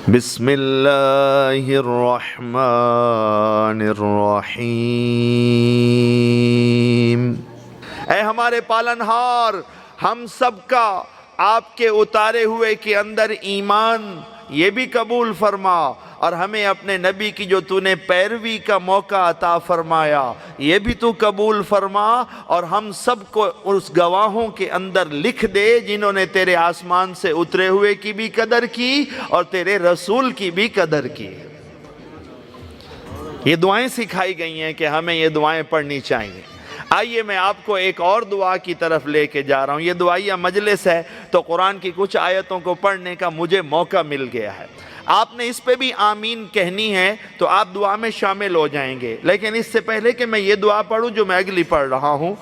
بسم اللہ الرحمن الرحیم۔ اے ہمارے پالنہار، ہم سب کا آپ کے اتارے ہوئے کے اندر ایمان یہ بھی قبول فرما، اور ہمیں اپنے نبی کی جو تو نے پیروی کا موقع عطا فرمایا یہ بھی تو قبول فرما، اور ہم سب کو اس گواہوں کے اندر لکھ دے جنہوں نے تیرے آسمان سے اترے ہوئے کی بھی قدر کی اور تیرے رسول کی بھی قدر کی۔ یہ دعائیں سکھائی گئی ہیں کہ ہمیں یہ دعائیں پڑھنی چاہیے۔ آئیے میں آپ کو ایک اور دعا کی طرف لے کے جا رہا ہوں۔ یہ دعائیہ مجلس ہے تو قرآن کی کچھ آیتوں کو پڑھنے کا مجھے موقع مل گیا ہے۔ آپ نے اس پہ بھی آمین کہنی ہے تو آپ دعا میں شامل ہو جائیں گے، لیکن اس سے پہلے کہ میں یہ دعا پڑھوں جو میں اگلی پڑھ رہا ہوں،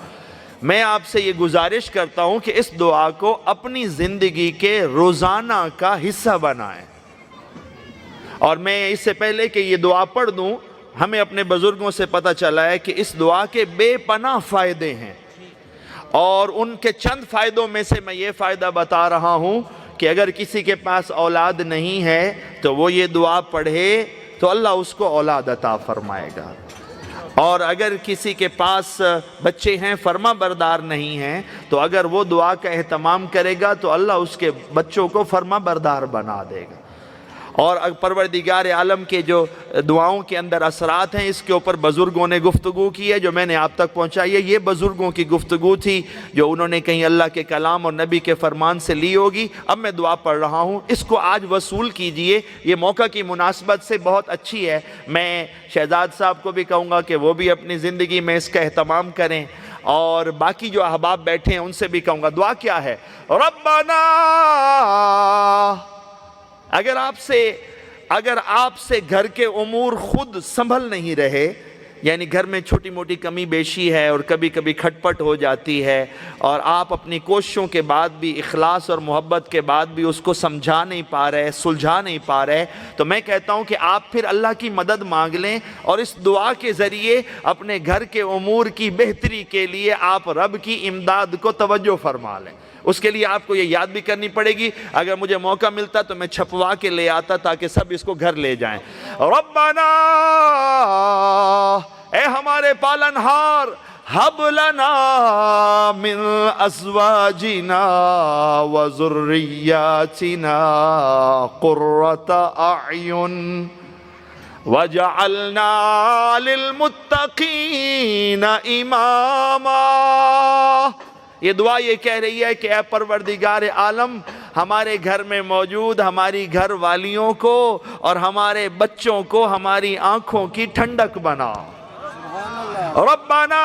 میں آپ سے یہ گزارش کرتا ہوں کہ اس دعا کو اپنی زندگی کے روزانہ کا حصہ بنائیں۔ اور میں اس سے پہلے کہ یہ دعا پڑھ دوں، ہمیں اپنے بزرگوں سے پتہ چلا ہے کہ اس دعا کے بے پناہ فائدے ہیں، اور ان کے چند فائدوں میں سے میں یہ فائدہ بتا رہا ہوں کہ اگر کسی کے پاس اولاد نہیں ہے تو وہ یہ دعا پڑھے تو اللہ اس کو اولاد عطا فرمائے گا، اور اگر کسی کے پاس بچے ہیں فرما بردار نہیں ہیں تو اگر وہ دعا کا اہتمام کرے گا تو اللہ اس کے بچوں کو فرما بردار بنا دے گا۔ اور پروردگار عالم کے جو دعاؤں کے اندر اثرات ہیں اس کے اوپر بزرگوں نے گفتگو کی ہے جو میں نے آپ تک پہنچائی ہے۔ یہ بزرگوں کی گفتگو تھی جو انہوں نے کہیں اللہ کے کلام اور نبی کے فرمان سے لی ہوگی۔ اب میں دعا پڑھ رہا ہوں، اس کو آج وصول کیجئے، یہ موقع کی مناسبت سے بہت اچھی ہے۔ میں شہزاد صاحب کو بھی کہوں گا کہ وہ بھی اپنی زندگی میں اس کا اہتمام کریں، اور باقی جو احباب بیٹھے ہیں ان سے بھی کہوں گا۔ دعا کیا ہے؟ ربنا، اگر آپ سے گھر کے امور خود سنبھل نہیں رہے، یعنی گھر میں چھوٹی موٹی کمی بیشی ہے اور کبھی کبھی کھٹ پٹ ہو جاتی ہے، اور آپ اپنی کوششوں کے بعد بھی، اخلاص اور محبت کے بعد بھی اس کو سمجھا نہیں پا رہے، سلجھا نہیں پا رہے، تو میں کہتا ہوں کہ آپ پھر اللہ کی مدد مانگ لیں، اور اس دعا کے ذریعے اپنے گھر کے امور کی بہتری کے لیے آپ رب کی امداد کو توجہ فرما لیں۔ اس کے لیے آپ کو یہ یاد بھی کرنی پڑے گی، اگر مجھے موقع ملتا تو میں چھپوا کے لے آتا تاکہ سب اس کو گھر لے جائیں۔ ربنا، اے ہمارے پالنہار، ہب لنا من ازواجنا وذریاتنا قرۃ اعین وجعلنا للمتقین اماما۔ یہ دعا یہ کہہ رہی ہے کہ اے پروردگار عالم، ہمارے گھر میں موجود ہماری گھر والیوں کو اور ہمارے بچوں کو ہماری آنکھوں کی ٹھنڈک بنا۔ ربنا،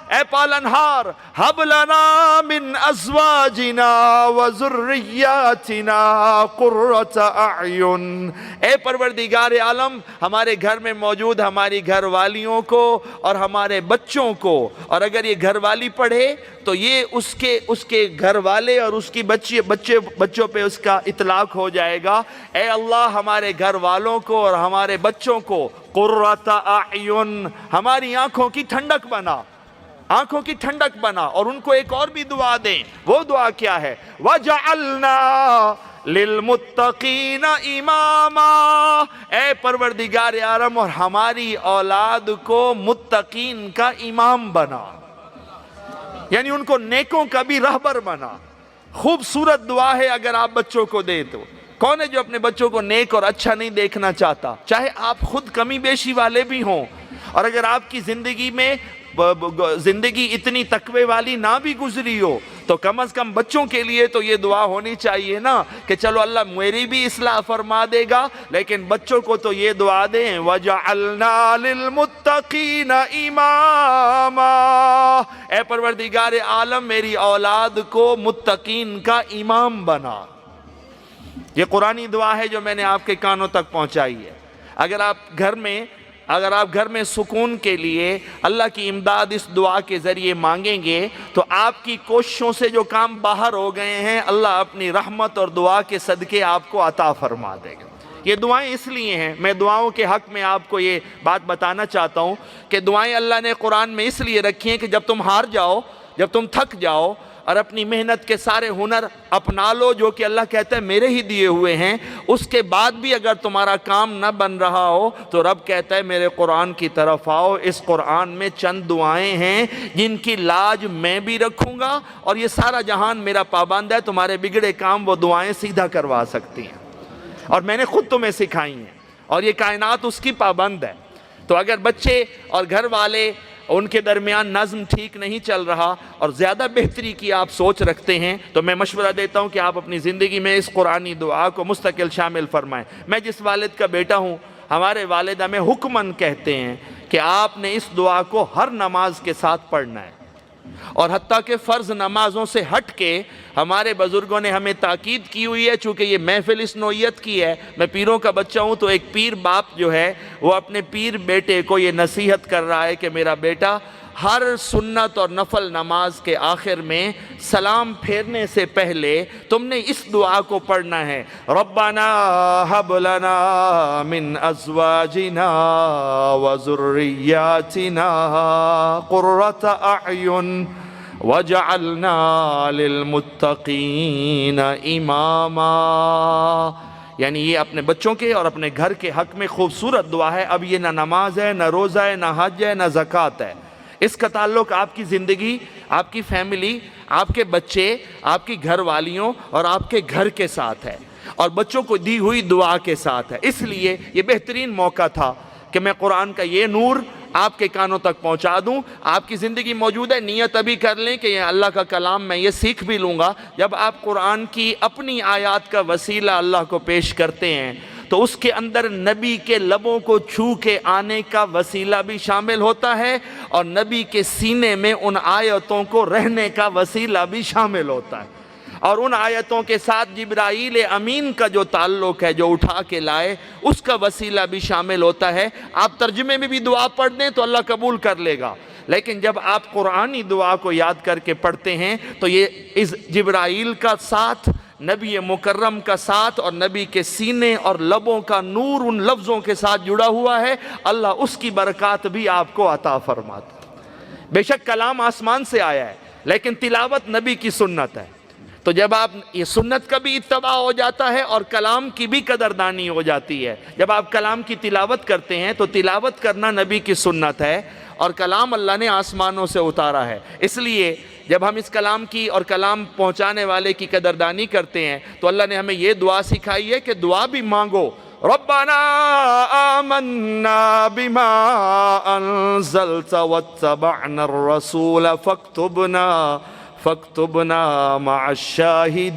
اے پالنہار، ہب لنا من ازواجنا وذریاتنا قرۃ اعین، اے پروردگار عالم، ہمارے گھر میں موجود ہماری گھر والیوں کو اور ہمارے بچوں کو، اور اگر یہ گھر والی پڑھے تو یہ اس کے گھر والے اور اس کی بچوں پہ اس کا اطلاق ہو جائے گا۔ اے اللہ، ہمارے گھر والوں کو اور ہمارے بچوں کو قرۃ اعین، ہماری آنکھوں کی ٹھنڈک بنا، آنکھوں کی ٹھنڈک بنا، اور ان کو ایک اور بھی دعا دیں۔ وہ دعا کیا ہے؟ وَجَعَلْنَا لِلْمُتَّقِينَ إِمَامًا، اے پروردگار عالم، اور ہماری اولاد کو متقین کا امام بنا، یعنی ان کو نیکوں کا بھی رہبر بنا۔ خوبصورت دعا ہے اگر آپ بچوں کو دیں تو۔ کون ہے جو اپنے بچوں کو نیک اور اچھا نہیں دیکھنا چاہتا؟ چاہے آپ خود کمی بیشی والے بھی ہوں، اور اگر آپ کی زندگی میں زندگی اتنی تقوی والی نہ بھی گزری ہو تو کم از کم بچوں کے لیے تو یہ دعا ہونی چاہیے نا کہ چلو اللہ میری بھی اصلاح فرما دے گا، لیکن بچوں کو تو یہ دعا دیں، وَجَعَلْنَا لِلْمُتَّقِينَ إِمَامًا، اے پروردگار عالم، میری اولاد کو متقین کا امام بنا۔ یہ قرآنی دعا ہے جو میں نے آپ کے کانوں تک پہنچائی ہے۔ اگر آپ گھر میں سکون کے لیے اللہ کی امداد اس دعا کے ذریعے مانگیں گے تو آپ کی کوششوں سے جو کام باہر ہو گئے ہیں اللہ اپنی رحمت اور دعا کے صدقے آپ کو عطا فرما دے گا۔ یہ دعائیں اس لیے ہیں، میں دعاؤں کے حق میں آپ کو یہ بات بتانا چاہتا ہوں کہ دعائیں اللہ نے قرآن میں اس لیے رکھی ہیں کہ جب تم ہار جاؤ، جب تم تھک جاؤ، اور اپنی محنت کے سارے ہنر اپنا لو جو کہ اللہ کہتا ہے میرے ہی دیے ہوئے ہیں، اس کے بعد بھی اگر تمہارا کام نہ بن رہا ہو تو رب کہتا ہے میرے قرآن کی طرف آؤ، اس قرآن میں چند دعائیں ہیں جن کی لاج میں بھی رکھوں گا، اور یہ سارا جہان میرا پابند ہے، تمہارے بگڑے کام وہ دعائیں سیدھا کروا سکتی ہیں، اور میں نے خود تمہیں سکھائی ہیں، اور یہ کائنات اس کی پابند ہے۔ تو اگر بچے اور گھر والے ان کے درمیان نظم ٹھیک نہیں چل رہا اور زیادہ بہتری کی آپ سوچ رکھتے ہیں تو میں مشورہ دیتا ہوں کہ آپ اپنی زندگی میں اس قرآنی دعا کو مستقل شامل فرمائیں۔ میں جس والد کا بیٹا ہوں، ہمارے والد ہمیں حکماً کہتے ہیں کہ آپ نے اس دعا کو ہر نماز کے ساتھ پڑھنا ہے، اور حتیٰ کہ فرض نمازوں سے ہٹ کے ہمارے بزرگوں نے ہمیں تاکید کی ہوئی ہے، چونکہ یہ محفل اس نوعیت کی ہے، میں پیروں کا بچہ ہوں، تو ایک پیر باپ جو ہے وہ اپنے پیر بیٹے کو یہ نصیحت کر رہا ہے کہ میرا بیٹا ہر سنت اور نفل نماز کے آخر میں سلام پھیرنے سے پہلے تم نے اس دعا کو پڑھنا ہے، ربنا ہب لنا من ازواجنا وذریاتنا قرۃ اعین وجعلنا للمتقین اماما۔ یعنی یہ اپنے بچوں کے اور اپنے گھر کے حق میں خوبصورت دعا ہے۔ اب یہ نہ نماز ہے، نہ روزہ ہے، نہ حج ہے، نہ زکوٰۃ ہے، اس کا تعلق آپ کی زندگی، آپ کی فیملی، آپ کے بچے، آپ کی گھر والیوں اور آپ کے گھر کے ساتھ ہے، اور بچوں کو دی ہوئی دعا کے ساتھ ہے۔ اس لیے یہ بہترین موقع تھا کہ میں قرآن کا یہ نور آپ کے کانوں تک پہنچا دوں۔ آپ کی زندگی موجود ہے، نیت ابھی کر لیں کہ یہ اللہ کا کلام میں یہ سیکھ بھی لوں گا۔ جب آپ قرآن کی اپنی آیات کا وسیلہ اللہ کو پیش کرتے ہیں تو اس کے اندر نبی کے لبوں کو چھو کے آنے کا وسیلہ بھی شامل ہوتا ہے، اور نبی کے سینے میں ان آیتوں کو رہنے کا وسیلہ بھی شامل ہوتا ہے، اور ان آیتوں کے ساتھ جبرائیل امین کا جو تعلق ہے جو اٹھا کے لائے اس کا وسیلہ بھی شامل ہوتا ہے۔ آپ ترجمے میں بھی دعا پڑھ دیں تو اللہ قبول کر لے گا، لیکن جب آپ قرآنی دعا کو یاد کر کے پڑھتے ہیں تو یہ اس جبرائیل کا ساتھ، نبی مکرم کا ساتھ، اور نبی کے سینے اور لبوں کا نور ان لفظوں کے ساتھ جڑا ہوا ہے، اللہ اس کی برکات بھی آپ کو عطا فرماتا ہے۔ بے شک کلام آسمان سے آیا ہے، لیکن تلاوت نبی کی سنت ہے، تو جب آپ یہ سنت کا بھی اتباع ہو جاتا ہے اور کلام کی بھی قدردانی ہو جاتی ہے۔ جب آپ کلام کی تلاوت کرتے ہیں تو تلاوت کرنا نبی کی سنت ہے، اور کلام اللہ نے آسمانوں سے اتارا ہے، اس لیے جب ہم اس کلام کی اور کلام پہنچانے والے کی قدردانی کرتے ہیں تو اللہ نے ہمیں یہ دعا سکھائی ہے کہ دعا بھی مانگو، ربنا آمنا بما انزلت واتبعنا الرسول فاکتبنا مع الشاہدین۔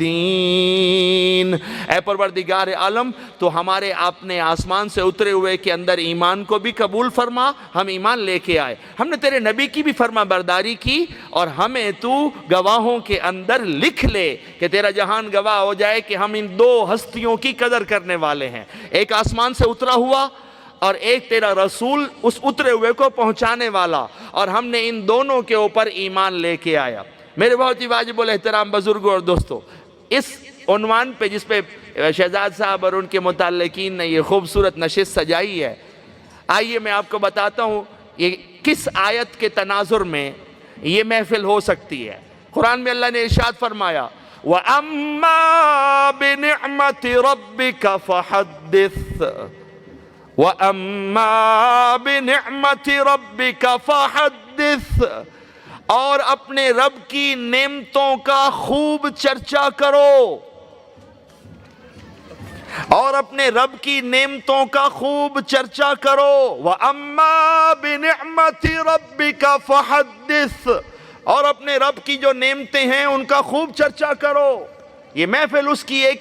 اے پروردگار عالم، تو ہمارے آپ نے آسمان سے اترے ہوئے کے اندر ایمان کو بھی قبول فرما، ہم ایمان لے کے آئے، ہم نے تیرے نبی کی بھی فرما برداری کی، اور ہمیں تو گواہوں کے اندر لکھ لے کہ تیرا جہان گواہ ہو جائے کہ ہم ان دو ہستیوں کی قدر کرنے والے ہیں، ایک آسمان سے اترا ہوا اور ایک تیرا رسول اس اترے ہوئے کو پہنچانے والا، اور ہم نے ان دونوں کے اوپر ایمان لے کے آیا۔ میرے بہت ہی واجب الاحترام بزرگوں اور دوستوں، اس عنوان پہ جس پہ شہزاد صاحب اور ان کے متعلقین نے یہ خوبصورت نشست سجائی ہے، آئیے میں آپ کو بتاتا ہوں یہ کس آیت کے تناظر میں یہ محفل ہو سکتی ہے۔ قرآن میں اللہ نے ارشاد فرمایا وَأَمَّا بِنِعْمَةِ رَبِّكَ فَحَدِّثْ وَأَمَّا بِنِعْمَةِ رَبِّكَ فَحَدِّثْ، اور اپنے رب کی نعمتوں کا خوب چرچا کرو، اور اپنے رب کی نعمتوں کا خوب چرچا کرو۔ وَأَمَّا بِنِعْمَةِ رَبِّكَ فَحَدِّثْ، اور اپنے رب کی جو نعمتیں ہیں ان کا خوب چرچا کرو۔ یہ محفل اس کی ایک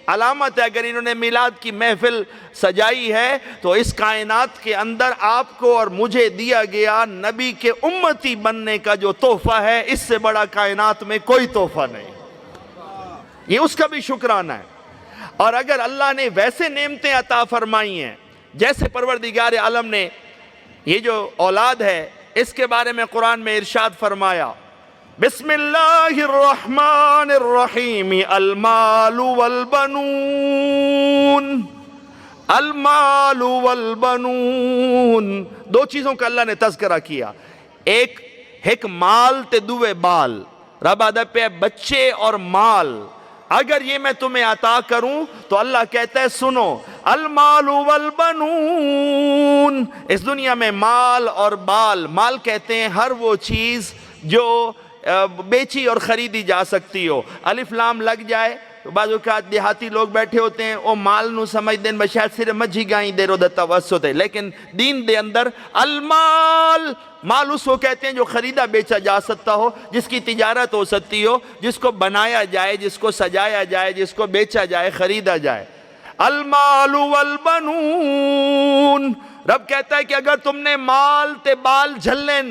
علامت ہے۔ اگر انہوں نے میلاد کی محفل سجائی ہے تو اس کائنات کے اندر آپ کو اور مجھے دیا گیا نبی کے امتی بننے کا جو تحفہ ہے، اس سے بڑا کائنات میں کوئی تحفہ نہیں، یہ اس کا بھی شکرانہ ہے۔ اور اگر اللہ نے ویسے نعمتیں عطا فرمائی ہیں جیسے پروردگار عالم نے یہ جو اولاد ہے اس کے بارے میں قرآن میں ارشاد فرمایا بسم اللہ الرحمن الرحیم المال والبنون، المال والبنون، دو چیزوں کا اللہ نے تذکرہ کیا، ایک مال تے دوے بال، رب ادب پہ بچے اور مال اگر یہ میں تمہیں عطا کروں تو اللہ کہتا ہے سنو، المال والبنون، اس دنیا میں مال اور بال، مال کہتے ہیں ہر وہ چیز جو بیچی اور خریدی جا سکتی ہو، الف لام لگ جائے تو بعض اوقات دیہاتی لوگ بیٹھے ہوتے ہیں وہ مال نو سمجھ دیں بشاید صرف مجھی گائیں دے رو دتا وسط ہے، لیکن دین دے اندر المال، مال اس کو کہتے ہیں جو خریدا بیچا جا سکتا ہو، جس کی تجارت ہو سکتی ہو، جس کو بنایا جائے، جس کو سجایا جائے، جس کو بیچا جائے، خریدا جائے۔ المال والبنون، رب کہتا ہے کہ اگر تم نے مال تے بال جھلن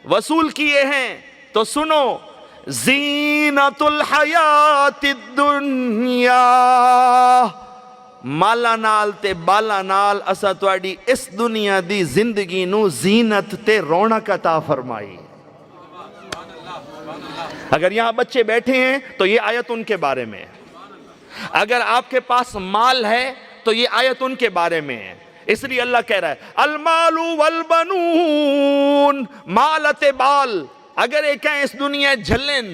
وصول کیے ہیں تو سنو، زینت الحیات الدنیا، مالا نال تے بالا نال اسا تواڈی اس دنیا دی زندگی نو زینت تے رونق عطا فرمائی۔ اگر یہاں بچے بیٹھے ہیں تو یہ آیت ان کے بارے میں ہے، اگر آپ کے پاس مال ہے تو یہ آیت ان کے بارے میں ہے، اس لیے اللہ کہہ رہا ہے المال والبنون، مالت بال اگر ایک ہے اس دنیا جھلن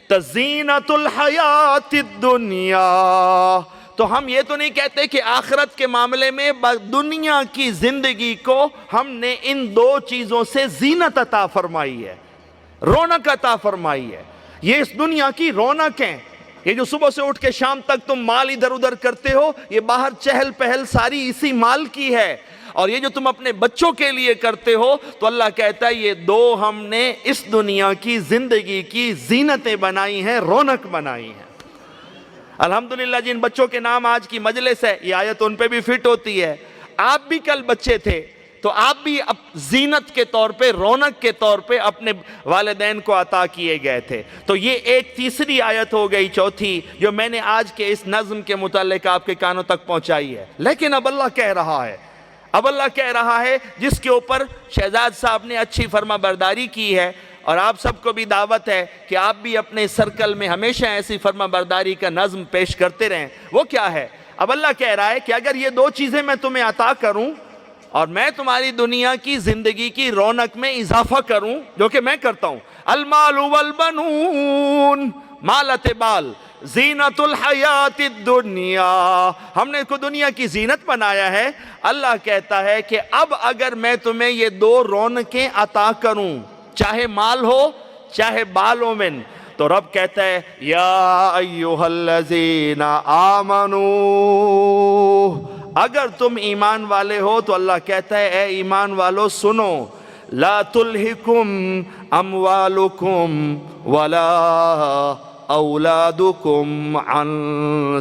تزینت الحیات الدنیا، تو ہم یہ تو نہیں کہتے کہ آخرت کے معاملے میں دنیا کی زندگی کو ہم نے ان دو چیزوں سے زینت عطا فرمائی ہے، رونق عطا فرمائی ہے۔ یہ اس دنیا کی رونق ہیں، یہ جو صبح سے اٹھ کے شام تک تم مال ادھر ادھر کرتے ہو، یہ باہر چہل پہل ساری اسی مال کی ہے، اور یہ جو تم اپنے بچوں کے لیے کرتے ہو تو اللہ کہتا ہے یہ دو ہم نے اس دنیا کی زندگی کی زینتیں بنائی ہیں، رونق بنائی ہیں۔ الحمدللہ جن بچوں کے نام آج کی مجلس ہے یہ آیت ان پہ بھی فٹ ہوتی ہے، آپ بھی کل بچے تھے تو آپ بھی زینت کے طور پہ، رونق کے طور پہ اپنے والدین کو عطا کیے گئے تھے۔ تو یہ ایک تیسری آیت ہو گئی، چوتھی جو میں نے آج کے اس نظم کے متعلق آپ کے کانوں تک پہنچائی ہے۔ لیکن اب اللہ کہہ رہا ہے، جس کے اوپر شہزاد صاحب نے اچھی فرما برداری کی ہے، اور آپ سب کو بھی دعوت ہے کہ آپ بھی اپنے سرکل میں ہمیشہ ایسی فرما برداری کا نظم پیش کرتے رہیں۔ وہ کیا ہے؟ اب اللہ کہہ رہا ہے کہ اگر یہ دو چیزیں میں تمہیں عطا کروں اور میں تمہاری دنیا کی زندگی کی رونق میں اضافہ کروں، جو کہ میں کرتا ہوں، المال والبنون، مالت بال، زینت الحیات الدنیا، ہم نے کو دنیا کی زینت بنایا ہے۔ اللہ کہتا ہے کہ اب اگر میں تمہیں یہ دو رونقیں عطا کروں، چاہے مال ہو چاہے بال ہو من، تو رب کہتا ہے یا ایہا الذین آمنو، اگر تم ایمان والے ہو تو اللہ کہتا ہے اے ایمان والو سنو، لا تلہکم اموالکم ولا اولادکم عن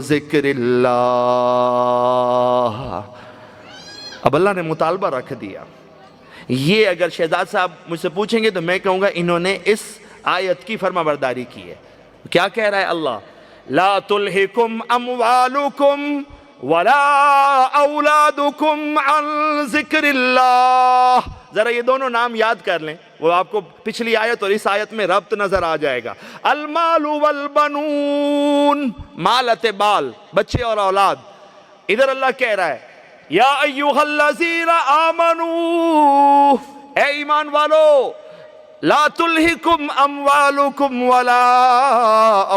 ذکر اللہ۔ اب اللہ نے مطالبہ رکھ دیا، یہ اگر شہزاد صاحب مجھ سے پوچھیں گے تو میں کہوں گا انہوں نے اس آیت کی فرما برداری کی ہے۔ کیا کہہ رہا ہے اللہ؟ لا تلہکم اموالکم ولا اولادکم عن ذکر اللہ۔ ذرا یہ دونوں نام یاد کر لیں، وہ آپ کو پچھلی آیت اور اس آیت میں ربط نظر آ جائے گا۔ المال والبنون، مالت بال، بچے اور اولاد۔ ادھر اللہ کہہ رہا ہے یا ایھا الذین آمنو، اے ایمان والو، لا تلہکم اموالکم ولا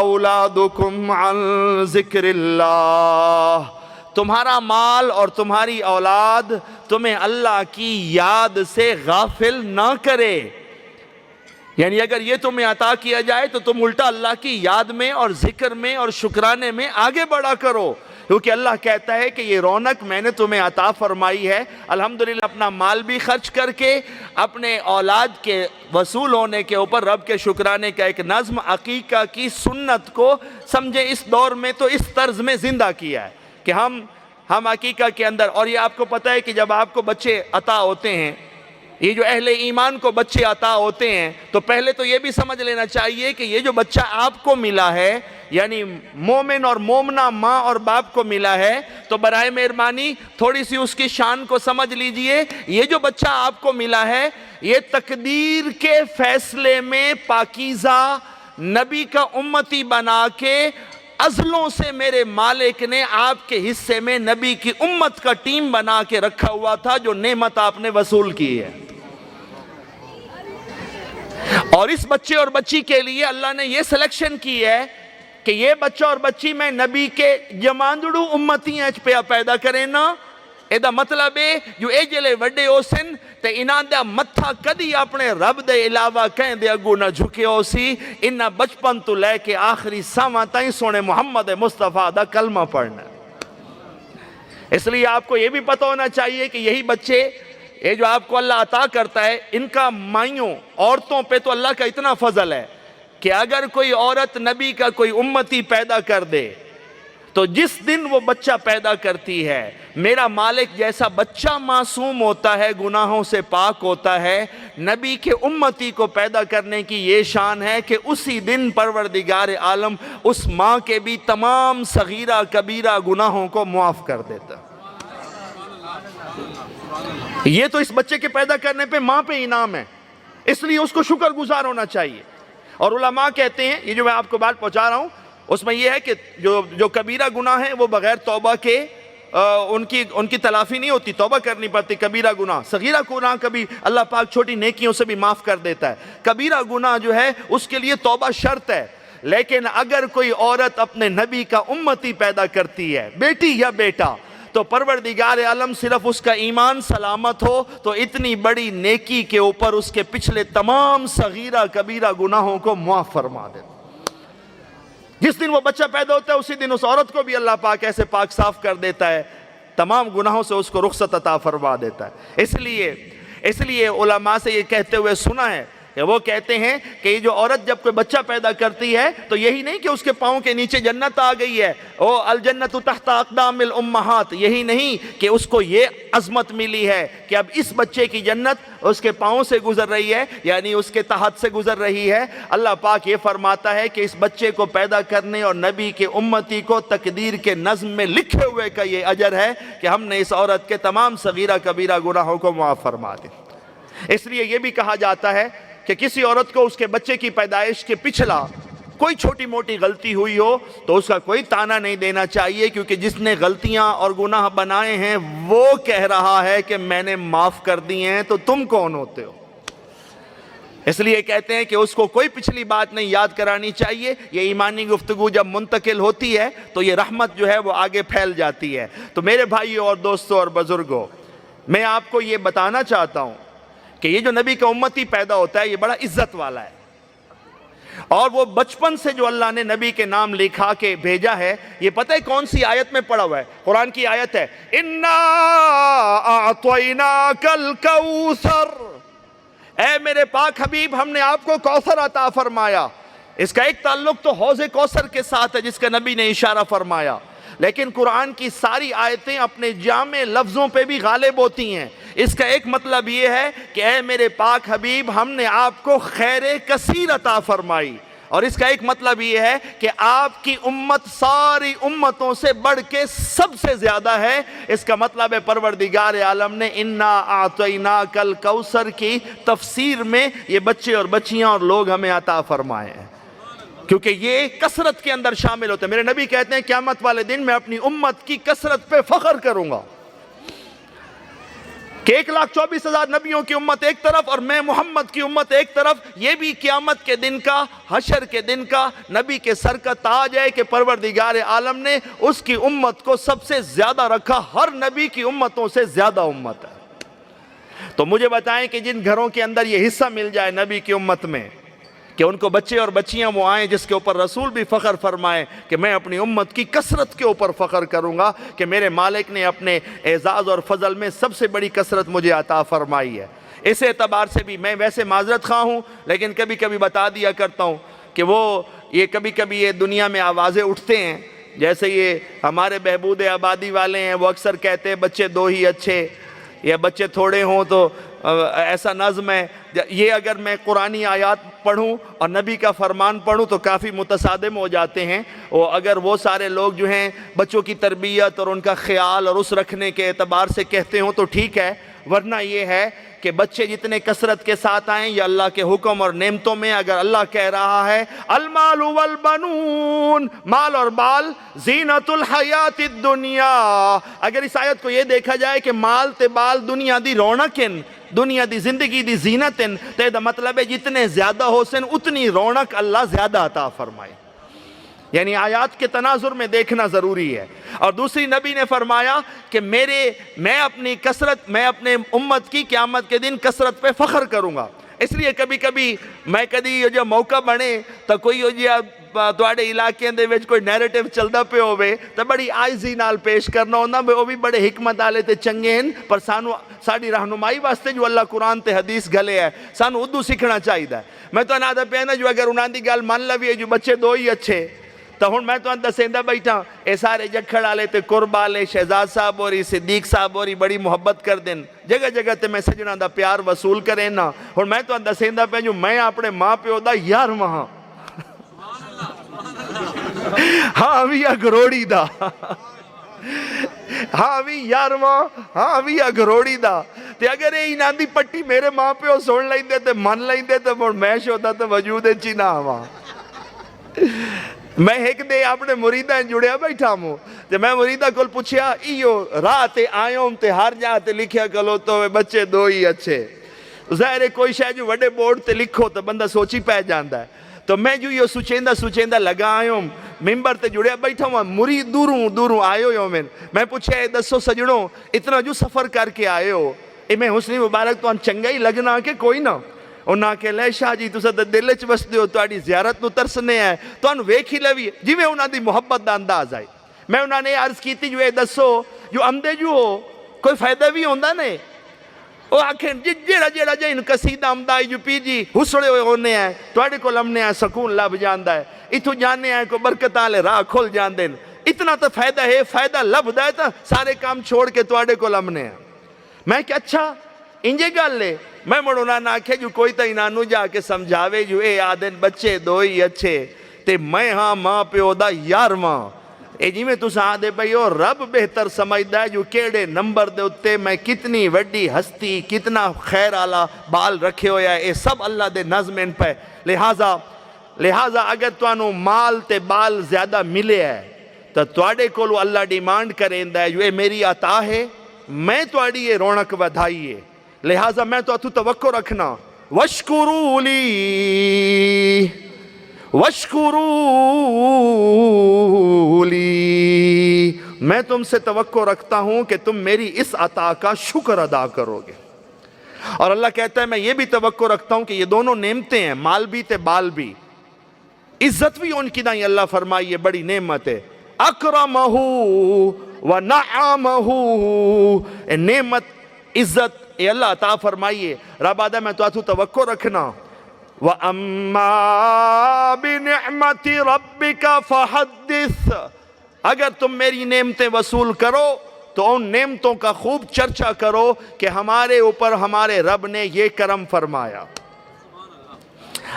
اولادکم عن ذکر اللہ، تمہارا مال اور تمہاری اولاد تمہیں اللہ کی یاد سے غافل نہ کرے۔ یعنی اگر یہ تمہیں عطا کیا جائے تو تم الٹا اللہ کی یاد میں اور ذکر میں اور شکرانے میں آگے بڑھا کرو، کیونکہ اللہ کہتا ہے کہ یہ رونق میں نے تمہیں عطا فرمائی ہے۔ الحمدللہ اپنا مال بھی خرچ کر کے اپنے اولاد کے وصول ہونے کے اوپر رب کے شکرانے کا ایک نظم، عقیقہ کی سنت کو سمجھے اس دور میں تو اس طرز میں زندہ کیا ہے کہ ہم عقیقہ کے اندر، اور یہ آپ کو پتہ ہے کہ جب آپ کو بچے عطا ہوتے ہیں، یہ جو اہل ایمان کو بچے عطا ہوتے ہیں، تو پہلے تو یہ بھی سمجھ لینا چاہیے کہ یہ جو بچہ آپ کو ملا ہے، یعنی مومن اور مومنہ ماں اور باپ کو ملا ہے، تو برائے مہربانی تھوڑی سی اس کی شان کو سمجھ لیجئے۔ یہ جو بچہ آپ کو ملا ہے یہ تقدیر کے فیصلے میں پاکیزہ نبی کا امتی بنا کے ازلوں سے میرے مالک نے آپ کے حصے میں نبی کی امت کا ٹیم بنا کے رکھا ہوا تھا، جو نعمت آپ نے وصول کی ہے۔ اور اس بچے اور بچی کے لیے اللہ نے یہ سلیکشن کی ہے کہ یہ بچہ اور بچی میں نبی کے جماندڑو امتی پہ پیدا کریں نا. ਇਹਦਾ ਮਤਲਬ ਹੈ ਜੋ ਇਹ ਜਿਹੜੇ ਵੱਡੇ ਹੋ ਸਨ ਤੇ ਇਹਨਾਂ ਦਾ ਮੱਥਾ ਕਦੀ ਆਪਣੇ ਰੱਬ ਦੇ ਇਲਾਵਾ ਕਹਿੰਦੇ ਅੱਗੋਂ ਨਾ ਝੁਕਿਆ ਸੀ. ਇਹਨਾਂ ਬਚਪਨ ਤੋਂ ਲੈ ਕੇ ਆਖਰੀ ਸਾਹਾਂ ਤਾਈਂ ਸੋਹਣੇ ਮੁਹੰਮਦ ਮੁਸਤਫਾ ਦਾ ਕਲਮਾ پڑھنا. اس لیے آپ کو یہ بھی پتہ ہونا چاہیے کہ یہی بچے یہ جو آپ کو اللہ عطا کرتا ہے ان کا مائیوں عورتوں پہ تو اللہ کا اتنا فضل ہے کہ اگر کوئی عورت نبی کا کوئی امتی پیدا کر دے تو جس دن وہ بچہ پیدا کرتی ہے میرا مالک جیسا بچہ معصوم ہوتا ہے گناہوں سے پاک ہوتا ہے نبی کے امتی کو پیدا کرنے کی یہ شان ہے کہ اسی دن پروردگار عالم اس ماں کے بھی تمام صغیرہ کبیرہ گناہوں کو معاف کر دیتا. یہ تو اس بچے کے پیدا کرنے پہ ماں پہ انعام ہے, اس لیے اس کو شکر گزار ہونا چاہیے. اور علماء کہتے ہیں یہ جو میں آپ کو بات پہنچا رہا ہوں اس میں یہ ہے کہ جو کبیرہ گناہ ہیں وہ بغیر توبہ کے ان کی تلافی نہیں ہوتی, توبہ کرنی پڑتی. کبیرہ گناہ, صغیرہ گناہ کبھی اللہ پاک چھوٹی نیکیوں سے بھی معاف کر دیتا ہے. کبیرہ گناہ جو ہے اس کے لیے توبہ شرط ہے. لیکن اگر کوئی عورت اپنے نبی کا امتی پیدا کرتی ہے بیٹی یا بیٹا تو پروردگار عالم صرف اس کا ایمان سلامت ہو تو اتنی بڑی نیکی کے اوپر اس کے پچھلے تمام صغیرہ کبیرہ گناہوں کو معاف فرما دیتا. جس دن وہ بچہ پیدا ہوتا ہے اسی دن اس عورت کو بھی اللہ پاک ایسے پاک صاف کر دیتا ہے, تمام گناہوں سے اس کو رخصت عطا فرما دیتا ہے. اس لیے علماء سے یہ کہتے ہوئے سنا ہے کہ وہ کہتے ہیں کہ یہ جو عورت جب کوئی بچہ پیدا کرتی ہے تو یہی نہیں کہ اس کے پاؤں کے نیچے جنت آ گئی ہے, او الجنت تحت اقدام الامہات, یہی نہیں کہ اس کو یہ عظمت ملی ہے کہ اب اس بچے کی جنت اس کے پاؤں سے گزر رہی ہے یعنی اس کے تحت سے گزر رہی ہے. اللہ پاک یہ فرماتا ہے کہ اس بچے کو پیدا کرنے اور نبی کے امتی کو تقدیر کے نظم میں لکھے ہوئے کا یہ اجر ہے کہ ہم نے اس عورت کے تمام صغیرہ کبیرہ گناہوں کو معاف فرما دیا. اس لیے یہ بھی کہا جاتا ہے کہ کسی عورت کو اس کے بچے کی پیدائش کے پچھلا کوئی چھوٹی موٹی غلطی ہوئی ہو تو اس کا کوئی تانا نہیں دینا چاہیے, کیونکہ جس نے غلطیاں اور گناہ بنائے ہیں وہ کہہ رہا ہے کہ میں نے معاف کر دیے ہیں تو تم کون ہوتے ہو. اس لیے کہتے ہیں کہ اس کو کوئی پچھلی بات نہیں یاد کرانی چاہیے. یہ ایمانی گفتگو جب منتقل ہوتی ہے تو یہ رحمت جو ہے وہ آگے پھیل جاتی ہے. تو میرے بھائیوں اور دوستوں اور بزرگوں, میں آپ کو یہ بتانا چاہتا ہوں کہ یہ جو نبی کا امتی پیدا ہوتا ہے یہ بڑا عزت والا ہے. اور وہ بچپن سے جو اللہ نے نبی کے نام لکھا کے بھیجا ہے یہ پتہ ہے کون سی آیت میں پڑھا ہوا ہے؟ قرآن کی آیت ہے اِنَّا أَعْطَيْنَاكَ الْكَوْثَرَ, اے میرے پاک حبیب ہم نے آپ کو کوثر عطا فرمایا. اس کا ایک تعلق تو حوض کوثر کے ساتھ ہے جس کا نبی نے اشارہ فرمایا, لیکن قرآن کی ساری آیتیں اپنے جامع لفظوں پہ بھی غالب ہوتی ہیں. اس کا ایک مطلب یہ ہے کہ اے میرے پاک حبیب ہم نے آپ کو خیر کثیر عطا فرمائی, اور اس کا ایک مطلب یہ ہے کہ آپ کی امت ساری امتوں سے بڑھ کے سب سے زیادہ ہے. اس کا مطلب ہے پروردگار عالم نے اِنَّا أَعْطَيْنَاكَ الْكَوْثَرَ کی تفسیر میں یہ بچے اور بچیاں اور لوگ ہمیں عطا فرمائے ہیں, کیونکہ یہ کثرت کے اندر شامل ہوتے ہیں. میرے نبی کہتے ہیں قیامت والے دن میں اپنی امت کی کثرت پہ فخر کروں گا کہ 1,24,000 نبیوں کی امت ایک طرف اور میں محمد کی امت ایک طرف. یہ بھی قیامت کے دن کا, حشر کے دن کا نبی کے سر کا تاج ہے کہ پروردگار عالم نے اس کی امت کو سب سے زیادہ رکھا, ہر نبی کی امتوں سے زیادہ امت ہے. تو مجھے بتائیں کہ جن گھروں کے اندر یہ حصہ مل جائے نبی کی امت میں کہ ان کو بچے اور بچیاں وہ آئیں جس کے اوپر رسول بھی فخر فرمائے کہ میں اپنی امت کی کثرت کے اوپر فخر کروں گا کہ میرے مالک نے اپنے اعزاز اور فضل میں سب سے بڑی کثرت مجھے عطا فرمائی ہے. اس اعتبار سے بھی میں ویسے معذرت خواہ ہوں لیکن کبھی کبھی بتا دیا کرتا ہوں کہ یہ کبھی کبھی یہ دنیا میں آوازیں اٹھتے ہیں, جیسے یہ ہمارے بہبود آبادی والے ہیں وہ اکثر کہتے ہیں بچے دو ہی اچھے یا بچے تھوڑے ہوں تو ایسا نظم ہے. یہ اگر میں قرآنی آیات پڑھوں اور نبی کا فرمان پڑھوں تو کافی متصادم ہو جاتے ہیں. اگر وہ سارے لوگ جو ہیں بچوں کی تربیت اور ان کا خیال اور اس رکھنے کے اعتبار سے کہتے ہوں تو ٹھیک ہے, ورنہ یہ ہے کہ بچے جتنے کثرت کے ساتھ آئیں یہ اللہ کے حکم اور نعمتوں میں. اگر اللہ کہہ رہا ہے المال والبنون، مال اور بال زینت الحیات الدنیا، اگر اس آیت کو یہ دیکھا جائے کہ مال تے بال دنیا دی رونقن، دنیا دی زندگی دی زینتن، تو یہ مطلب ہے جتنے زیادہ ہو سن اتنی رونق اللہ زیادہ عطا فرمائے. یعنی آیات کے تناظر میں دیکھنا ضروری ہے. اور دوسری نبی نے فرمایا کہ میں اپنی کثرت، میں اپنے امت کی قیامت کے دن کثرت پہ فخر کروں گا. اس لیے کبھی کبھی میں جو موقع بنے تو کوئی تواڈے علاقے دے وچ کوئی نیریٹیو چلدا پہ ہوے تو بڑی آئزی نال پیش کرنا ہوندا، وہ بھی بڑے حکمت والے تے چنگے ہیں، پر سانو ساڈی رہنمائی واسطے جو اللہ قرآن تے حدیث گلے ہے سانو اردو سیکھنا چاہیے. میں تو آندا پیا نا جو اگر انہاں دی گل من لویے جو بچے دو ہی اچھے، تو ہن میں تو دسیندا بیٹھا اے سارے جکھڑ والے تے قرب والے شہزاد صاحب اور صدیق صاحب اور بڑی محبت کر دین، جگہ جگہ تے میں سجنا دا پیار وصول کریں نا. ہن میں تو دسیندا پیا جو میں اپنے ماں پیو دا 11واں ہاں بھی اگروڑی دا، ہاں بھی 11واں، ہاں بھی اگروڑی دا. تے اگر یہ انہاں دی پٹی میرے ماں پیو سن لیندے تے من لیندے تے ہن میں شودا تے وجود وچ ہی نہ آواں. میں ایک دے اپنے مریداں جڑیا بیٹھا ہوں تے میں مریداں کول پوچھیا ایو راہ تے آیوں تے ہر جا تے لکھیا کلو تو بچے دو ہی اچھے. ظاہر ہے کوئی شاید جو وڈے بورڈ تے لکھو تو بندہ سوچی پہ جاندا ہے. تو میں جو یہ سوچیندہ لگا آئوں ممبر تے جڑیا بیٹھا ہوں، مرید دوروں آئے ہو. میں پوچھا اے دسو سجنوں اتنا جو سفر کر کے آئے ہو اے میں حسنی مبارک تو چنگا ہی لگنا کہ کوئی نہ. انہاں کہ لے شاہ جی تسا تے دل وچ وسدے ہو، تہاڈی زیارت نو ترسنے ہے، تانوں ویکھ ہی لوی جویں انہاں دی محبت دا انداز آئی. میں انہاں نے عرض کیتی جو اے دسو جو اندے جو ہو کوئی فائدہ بھی ہوندا نے؟ وہ آکھیں جیڑا جائن قصیدہ آمدائی جو پی جی حسڑے ہوئے ہونے ہیں تواڈے کو لمنے ہیں سکون لب جاندا ہے، اتھو جانے ہیں کو برکت والے راہ کھل جاندے. اتنا تو فائدہ ہے، فائدہ لبدا ہے تو سارے کام چھوڑ کے تواڈے کو لمنے ہیں. میں کہ اچھا انجے گل لے. میں مڑونا نہ آکھے جو کوئی تا انہوں جا کے سمجھاوے جو اے آدن بچے دو ہی اچھے تے میں ہاں ماں پیو دا 11واں. اے جی میں تسا آدھے بھئی اور رب بہتر سمجھدا ہے جو کیڑے نمبر دے اتے میں کتنی وڈی ہستی کتنا خیر آلا بال رکھے ہویا ہے، اے سب اللہ دے نظم ان پہ. لہٰذا اگر توانو مال تے بال زیادہ ملے ہے تو تواڈے کولو اللہ ڈیمانڈ کریندا ہے جو اے میری عطا ہے، میں تواڈی یہ رونق ودھائی ہے، لہٰذا میں تو اتو توقع رکھنا. وَاشْكُرُوا لِي میں تم سے توقع رکھتا ہوں کہ تم میری اس عطا کا شکر ادا کرو گے. اور اللہ کہتا ہے میں یہ بھی توقع رکھتا ہوں کہ یہ دونوں نعمتیں ہیں، مال بھی تے بال بھی، عزت بھی ان کی دائیں اللہ فرمائی یہ بڑی نعمت ہے. اکرمہ و نعمہ، نعمت عزت اے اللہ عطا فرمائیے. رب آدھا میں تو اتو توقع رکھنا. وَأَمَّا بِنِعْمَةِ رَبِّكَ فَحَدِّثْ، اگر تم میری نعمتیں وصول کرو تو ان نعمتوں کا خوب چرچا کرو کہ ہمارے اوپر ہمارے رب نے یہ کرم فرمایا.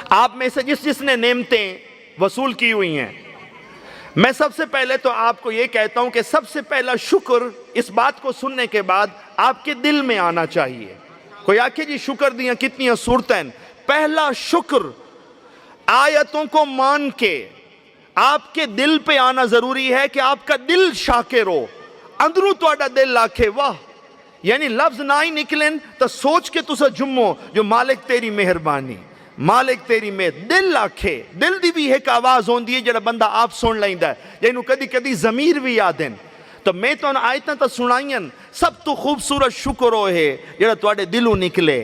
آپ میں سے جس نے نعمتیں وصول کی ہوئی ہیں، میں سب سے پہلے تو آپ کو یہ کہتا ہوں کہ سب سے پہلا شکر اس بات کو سننے کے بعد آپ کے دل میں آنا چاہیے. کوئی آکھے جی شکر دیاں کتنی صورتیں؟ پہلا شکر آیتوں کو مان کے آپ کے دل پہ آنا ضروری ہے کہ آپ کا دل شاکر ہو، اندروں تواڈا دل آکھے واہ. یعنی لفظ نہ ہی نکلیں تو سوچ کے تسا جمو جو مالک تیری مہربانی، مالک تیری دل آکھے. دل دی بھی ایک آواز ہوندی ہے جڑا بندہ آپ سن لیندا ہے، جنوں کدی کدی ضمیر بھی یاد ہیں. تو میں تو آیتاں تو سنائیں سب تو خوبصورت شکر ہوئے جڑا تواڈے دلوں نکلے.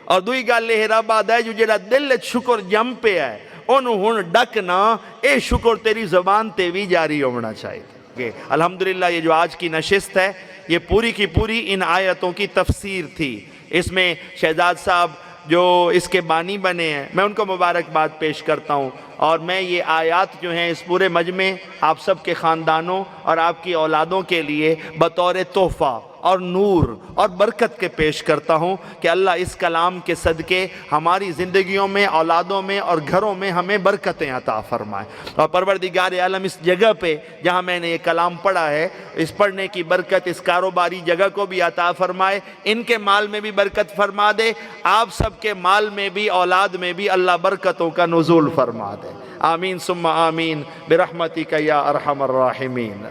اور دوئی گل یہ رب آدھا ہے جو جڑا دل شکر جم پہ ہے انہوں ہن ڈکنا، اے شکر تیری زبان تے بھی جاری ہونا چاہیے. الحمدللہ یہ جو آج کی نشست ہے یہ پوری کی پوری ان آیتوں کی تفسیر تھی. اس میں شہزاد صاحب جو اس کے بانی بنے ہیں میں ان کو مبارکباد پیش کرتا ہوں. اور میں یہ آیات جو ہیں اس پورے مجمع آپ سب کے خاندانوں اور آپ کی اولادوں کے لیے بطور تحفہ اور نور اور برکت کے پیش کرتا ہوں کہ اللہ اس کلام کے صدقے ہماری زندگیوں میں، اولادوں میں اور گھروں میں ہمیں برکتیں عطا فرمائے، اور پروردگار عالم اس جگہ پہ جہاں میں نے یہ کلام پڑھا ہے، اس پڑھنے کی برکت اس کاروباری جگہ کو بھی عطا فرمائے، ان کے مال میں بھی برکت فرما دے، آپ سب کے مال میں بھی، اولاد میں بھی اللہ برکتوں کا نزول فرما دے، آمین ثم آمین برحمتک یا ارحم الراحمین۔